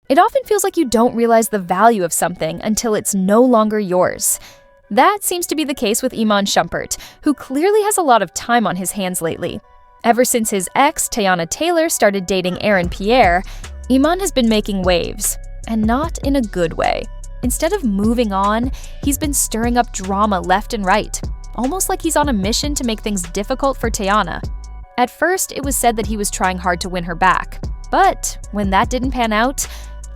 It often feels like you don't realize the value of something until it's no longer yours. That seems to be the case with Iman Shumpert, who clearly has a lot of time on his hands lately. Ever since his ex, Teyana Taylor, started dating Aaron Pierre, Iman has been making waves, and not in a good way. Instead of moving on, he's been stirring up drama left and right, almost like he's on a mission to make things difficult for Tayana. At first, it was said that he was trying hard to win her back, but when that didn't pan out,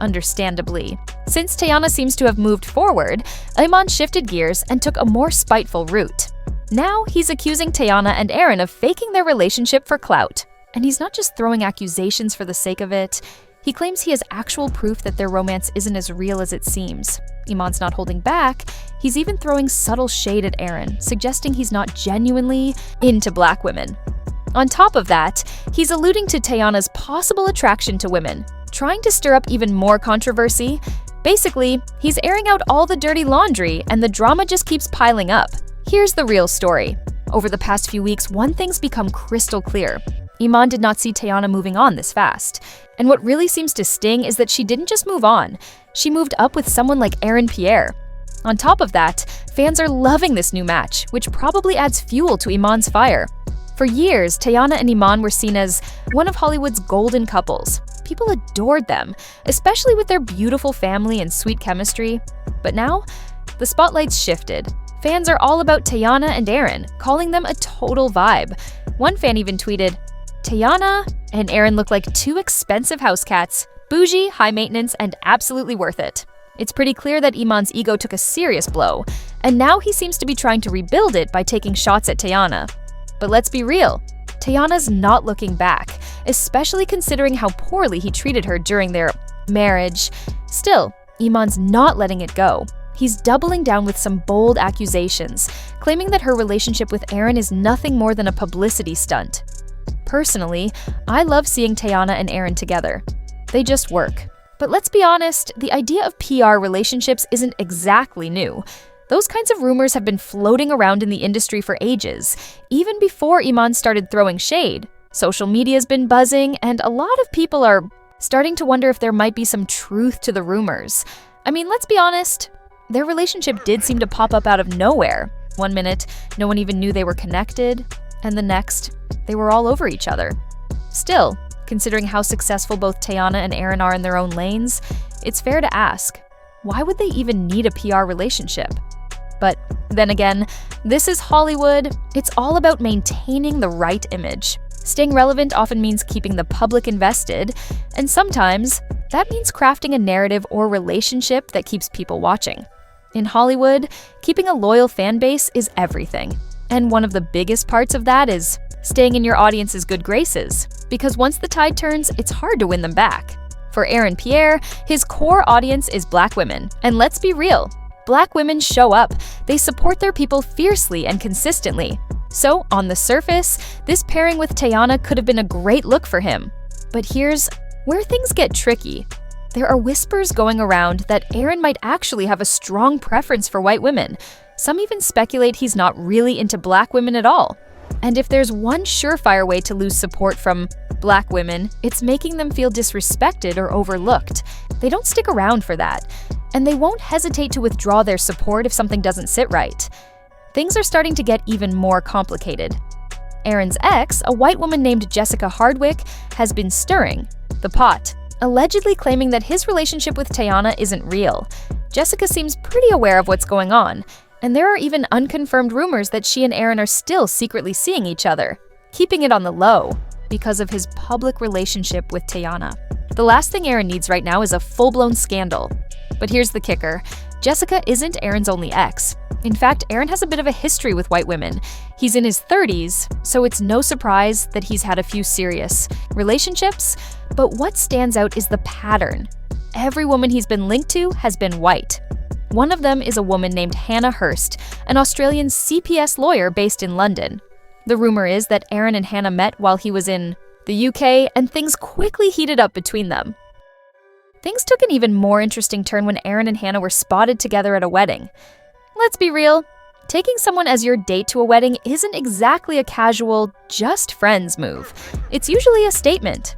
understandably. Since Tayana seems to have moved forward, Iman shifted gears and took a more spiteful route. Now he's accusing Tayana and Aaron of faking their relationship for clout. And he's not just throwing accusations for the sake of it. He claims he has actual proof that their romance isn't as real as it seems. Iman's not holding back. He's even throwing subtle shade at Aaron, suggesting he's not genuinely into black women. On top of that, he's alluding to Tayana's possible attraction to women, trying to stir up even more controversy. Basically, he's airing out all the dirty laundry, and the drama just keeps piling up. Here's the real story. Over the past few weeks, one thing's become crystal clear. Iman did not see Tayana moving on this fast. And what really seems to sting is that she didn't just move on. She moved up with someone like Aaron Pierre. On top of that, fans are loving this new match, which probably adds fuel to Iman's fire. For years, Tayana and Iman were seen as one of Hollywood's golden couples. People adored them, especially with their beautiful family and sweet chemistry. But now, the spotlight's shifted. Fans are all about Tayana and Aaron, calling them a total vibe. One fan even tweeted, "Tayana and Aaron look like two expensive house cats, bougie, high maintenance, and absolutely worth it." It's pretty clear that Iman's ego took a serious blow, and now he seems to be trying to rebuild it by taking shots at Tayana. But let's be real, Tayana's not looking back, especially considering how poorly he treated her during their marriage. Still, Iman's not letting it go. He's doubling down with some bold accusations, claiming that her relationship with Aaron is nothing more than a publicity stunt. Personally, I love seeing Tayana and Aaron together. They just work. But let's be honest, the idea of PR relationships isn't exactly new. Those kinds of rumors have been floating around in the industry for ages, even before Iman started throwing shade. Social media's been buzzing, and a lot of people are starting to wonder if there might be some truth to the rumors. I mean, let's be honest, their relationship did seem to pop up out of nowhere. One minute, no one even knew they were connected, and the next, they were all over each other. Still, considering how successful both Tayana and Aaron are in their own lanes, it's fair to ask, why would they even need a PR relationship? But then again, this is Hollywood. It's all about maintaining the right image. Staying relevant often means keeping the public invested, and sometimes that means crafting a narrative or relationship that keeps people watching. In Hollywood, keeping a loyal fan base is everything. And one of the biggest parts of that is staying in your audience's good graces, because once the tide turns, it's hard to win them back. For Aaron Pierre, his core audience is black women. And let's be real, black women show up. They support their people fiercely and consistently. So, on the surface, this pairing with Tayana could have been a great look for him. But here's where things get tricky. There are whispers going around that Aaron might actually have a strong preference for white women. Some even speculate he's not really into black women at all. And if there's one surefire way to lose support from black women, it's making them feel disrespected or overlooked. They don't stick around for that, and they won't hesitate to withdraw their support if something doesn't sit right. Things are starting to get even more complicated. Aaron's ex, a white woman named Jessica Hardwick, has been stirring the pot, allegedly claiming that his relationship with Tayana isn't real. Jessica seems pretty aware of what's going on, and there are even unconfirmed rumors that she and Aaron are still secretly seeing each other, keeping it on the low because of his public relationship with Tayana. The last thing Aaron needs right now is a full-blown scandal. But here's the kicker. Jessica isn't Aaron's only ex. In fact, Aaron has a bit of a history with white women. He's in his 30s, so it's no surprise that he's had a few serious relationships. But what stands out is the pattern. Every woman he's been linked to has been white. One of them is a woman named Hannah Hurst, an Australian CPS lawyer based in London. The rumor is that Aaron and Hannah met while he was in the UK, and things quickly heated up between them. Things took an even more interesting turn when Aaron and Hannah were spotted together at a wedding. Let's be real, taking someone as your date to a wedding isn't exactly a casual, just friends move. It's usually a statement.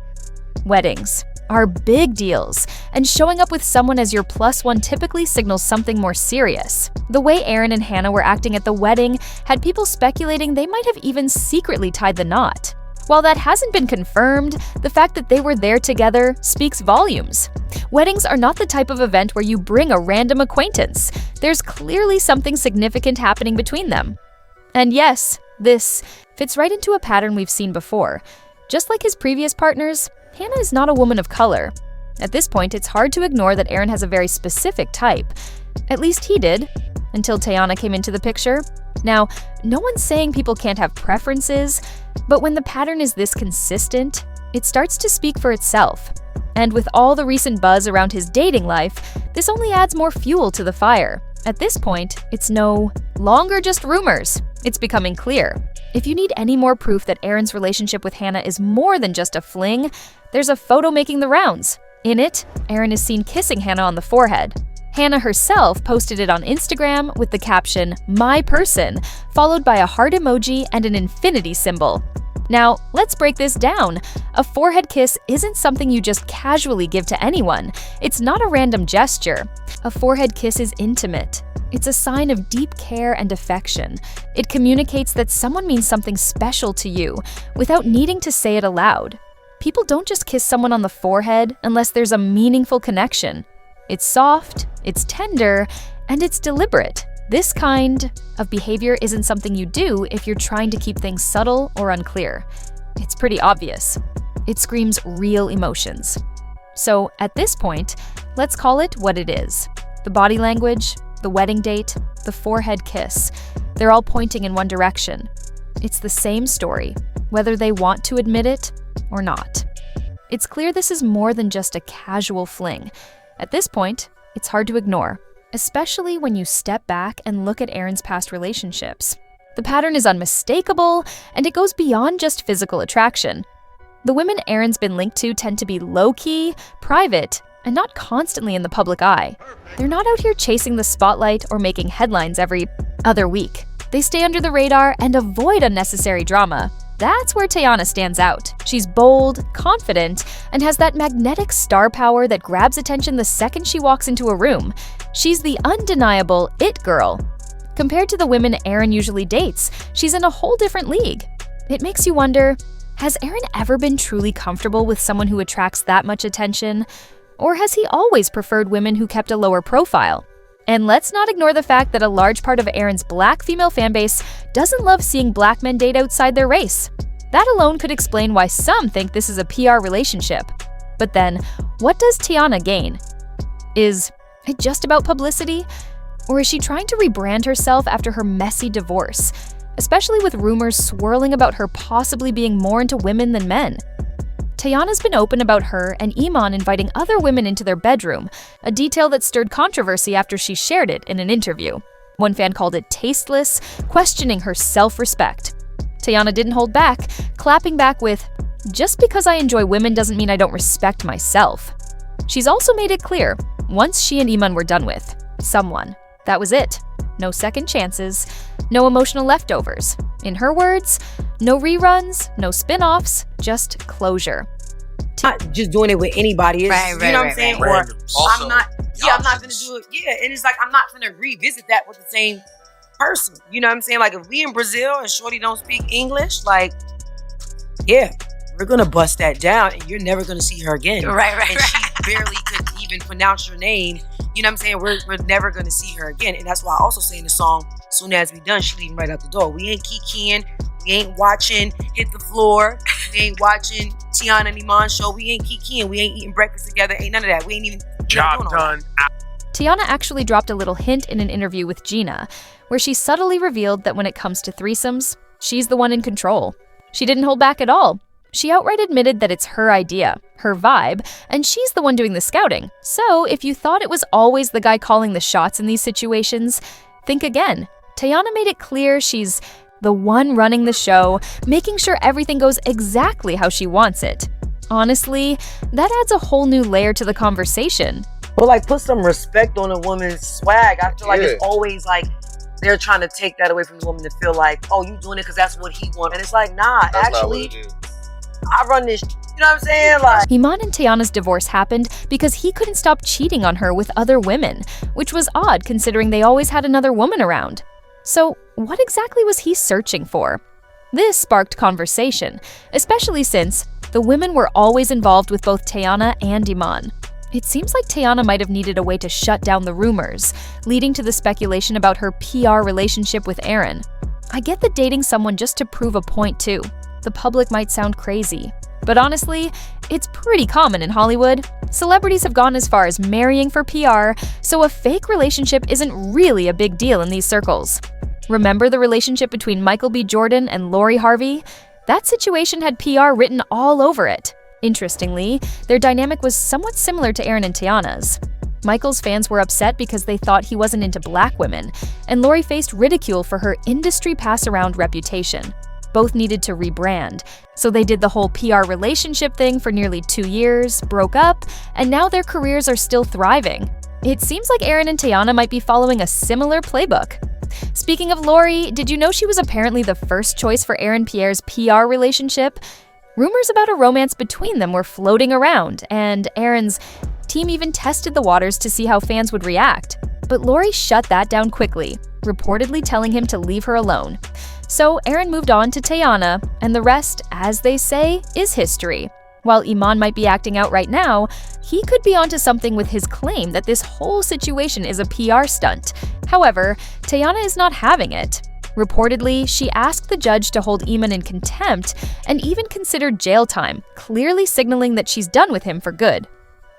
Weddings. are big deals, and showing up with someone as your plus one typically signals something more serious. The way Aaron and Hannah were acting at the wedding had people speculating they might have even secretly tied the knot. While that hasn't been confirmed, the fact that they were there together speaks volumes. Weddings are not the type of event where you bring a random acquaintance. There's clearly something significant happening between them. And yes, this fits right into a pattern we've seen before. Just like his previous partners, Hannah is not a woman of color. At this point, it's hard to ignore that Aaron has a very specific type. At least he did, until Teyana came into the picture. Now, no one's saying people can't have preferences, but when the pattern is this consistent, it starts to speak for itself. And with all the recent buzz around his dating life, this only adds more fuel to the fire. At this point, it's no longer just rumors. It's becoming clear. If you need any more proof that Aaron's relationship with Hannah is more than just a fling, there's a photo making the rounds. In it, Aaron is seen kissing Hannah on the forehead. Hannah herself posted it on Instagram with the caption, "My person," followed by a heart emoji and an infinity symbol. Now, let's break this down. A forehead kiss isn't something you just casually give to anyone. It's not a random gesture. A forehead kiss is intimate. It's a sign of deep care and affection. It communicates that someone means something special to you without needing to say it aloud. People don't just kiss someone on the forehead unless there's a meaningful connection. It's soft, it's tender, and it's deliberate. This kind of behavior isn't something you do if you're trying to keep things subtle or unclear. It's pretty obvious. It screams real emotions. So at this point, let's call it what it is. The body language, the wedding date, the forehead kiss, they're all pointing in one direction. It's the same story, whether they want to admit it or not. It's clear this is more than just a casual fling. At this point, it's hard to ignore, especially when you step back and look at Aaron's past relationships. The pattern is unmistakable, and it goes beyond just physical attraction. The women Aaron's been linked to tend to be low-key, private, and not constantly in the public eye. They're not out here chasing the spotlight or making headlines every other week. They stay under the radar and avoid unnecessary drama. That's where Teyana stands out. She's bold, confident, and has that magnetic star power that grabs attention the second she walks into a room. She's the undeniable it girl. Compared to the women Aaron usually dates, she's in a whole different league. It makes you wonder, has Aaron ever been truly comfortable with someone who attracts that much attention? Or has he always preferred women who kept a lower profile? And let's not ignore the fact that a large part of Aaron's black female fanbase doesn't love seeing black men date outside their race. That alone could explain why some think this is a PR relationship. But then, what does Teyana gain? Is it just about publicity? Or is she trying to rebrand herself after her messy divorce, especially with rumors swirling about her possibly being more into women than men? Teyana's been open about her and Iman inviting other women into their bedroom, a detail that stirred controversy after she shared it in an interview. One fan called it tasteless, questioning her self-respect. Teyana didn't hold back, clapping back with, "Just because I enjoy women doesn't mean I don't respect myself." She's also made it clear, once she and Iman were done with someone, that was it. No second chances, no emotional leftovers. In her words, no reruns, no spin-offs, just closure. Not just doing it with anybody. It's, you know what I'm saying? Or Also, I'm not gonna do it. Yeah, and it's like I'm not gonna revisit that with the same person. You know what I'm saying? Like if we in Brazil and Shorty don't speak English, like, yeah, we're gonna bust that down and you're never gonna see her again. And she barely could even pronounce your name. You know what I'm saying? We're never gonna see her again. And that's why I also say in the song, soon as we done, she leaving right out the door. We ain't kikiing, we ain't watching Hit the Floor, we ain't watching Teyana and Iman show, we ain't kikiing, we ain't eating breakfast together, ain't none of that. We ain't even job done. Teyana actually dropped a little hint in an interview with Gina, where she subtly revealed that when it comes to threesomes, she's the one in control. She didn't hold back at all. She outright admitted that it's her idea, her vibe, and she's the one doing the scouting. So if you thought it was always the guy calling the shots in these situations, think again. Teyana made it clear she's the one running the show, making sure everything goes exactly how she wants it. Honestly, that adds a whole new layer to the conversation. But like put some respect on a woman's swag. I feel like it's always like they're trying to take that away from the woman to feel like, oh, you doing it because that's what he wants. And it's like, nah, That's actually, not what it is. I run this. You know what I'm saying? Like, Iman and Tayana's divorce happened because he couldn't stop cheating on her with other women, which was odd considering they always had another woman around. So, what exactly was he searching for? This sparked conversation, especially since the women were always involved with both Tayana and Iman. It seems like Tayana might have needed a way to shut down the rumors, leading to the speculation about her PR relationship with Aaron. I get that dating someone just to prove a point too. The public might sound crazy, but honestly, it's pretty common in Hollywood. Celebrities have gone as far as marrying for PR, so a fake relationship isn't really a big deal in these circles. Remember the relationship between Michael B. Jordan and Lori Harvey? That situation had PR written all over it. Interestingly, their dynamic was somewhat similar to Aaron and Tayana's. Michael's fans were upset because they thought he wasn't into black women, and Lori faced ridicule for her industry pass-around reputation. Both needed to rebrand, so they did the whole PR relationship thing for nearly 2 years, broke up, and now their careers are still thriving. It seems like Aaron and Tayana might be following a similar playbook. Speaking of Lori, did you know she was apparently the first choice for Aaron Pierre's PR relationship? Rumors about a romance between them were floating around, and Aaron's team even tested the waters to see how fans would react. But Lori shut that down quickly, reportedly telling him to leave her alone. So Aaron moved on to Tayana, and the rest, as they say, is history. While Iman might be acting out right now, he could be onto something with his claim that this whole situation is a PR stunt. However, Tayana is not having it. Reportedly, she asked the judge to hold Iman in contempt and even considered jail time, clearly signaling that she's done with him for good.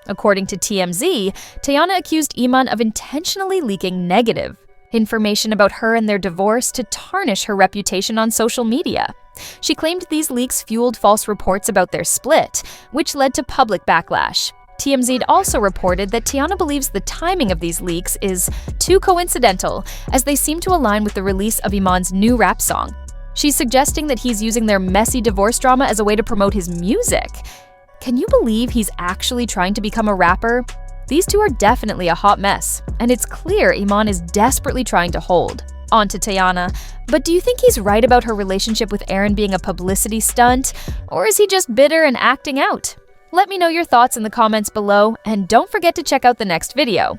According to TMZ, Tayana accused Iman of intentionally leaking negative information about her and their divorce to tarnish her reputation on social media. She claimed these leaks fueled false reports about their split, which led to public backlash. TMZ also reported that Tayana believes the timing of these leaks is too coincidental, as they seem to align with the release of Iman's new rap song. She's suggesting that he's using their messy divorce drama as a way to promote his music. Can you believe he's actually trying to become a rapper? These two are definitely a hot mess, and it's clear Iman is desperately trying to hold. On to Tayana, but do you think he's right about her relationship with Aaron being a publicity stunt, or is he just bitter and acting out? Let me know your thoughts in the comments below, and don't forget to check out the next video.